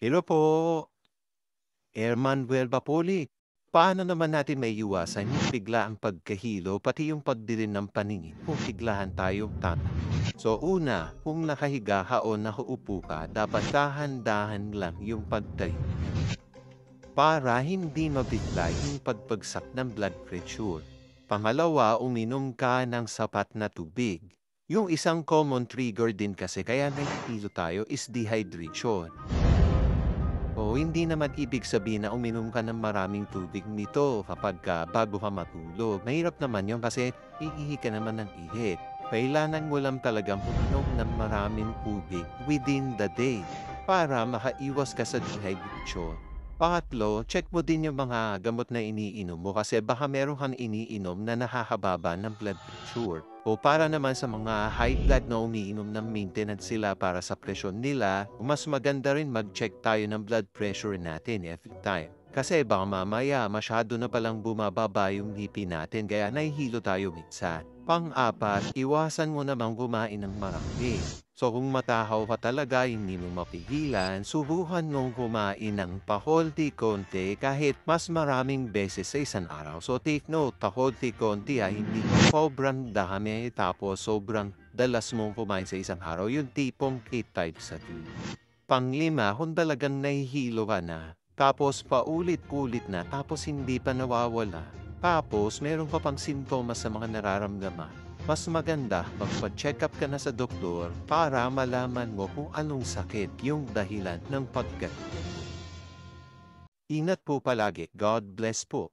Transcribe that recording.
Hello po, Manuel Bapoli. Paano naman natin maiiwasan yung bigla ang pagkahilo pati yung pagdilim ng paningin kung biglahan tayong tatanong? So una, kung nakahiga ka o nakaupo ka, dapat dahan-dahan lang yung pagtayo niyo para hindi mabigla yung pagbagsak ng blood pressure. Pangalawa, uminom ka ng sapat na tubig. Yung isang common trigger din kasi kaya nahihilo tayo is dehydration. Oo, hindi naman ibig sabihin na uminom ka ng maraming tubig nito bago ka matulog. Mahirap naman yun kasi iihi ka naman ng ihi. Kailangan mo lang talagang uminom ng maraming tubig within the day para makaiwas ka sa dehydration. Pangatlo, check mo din yung mga gamot na iniinom mo kasi baka meron kang iniinom na nakakababa ng blood pressure. O para naman sa mga high blood na umiinom ng maintenance sila para sa presyon nila, mas maganda rin mag-check tayo ng blood pressure natin every time. Kasi baka mamaya masyado na palang bumababa yung BP natin kaya nahihilo tayo minsan. Pang-apat, iwasan mo namang kumain ng marami. So kung matakaw ka talaga, hindi mo mapigilan, subukan mong kumain ng pakonti-konti kahit mas maraming beses sa isang araw. So take note, pakonti-konti hindi sobrang dami tapos sobrang dalas mong kumain sa isang araw. Yung tipong 8 times a day. Panglima, kung talagang nahihilo ka na, tapos paulit-ulit na, tapos hindi pa nawawala, tapos meron ka pang simptomas sa mga nararamdaman, mas maganda magpa-check up ka na sa doktor para malaman mo kung anong sakit yung dahilan ng pagkat. Ingat po palagi. God bless po.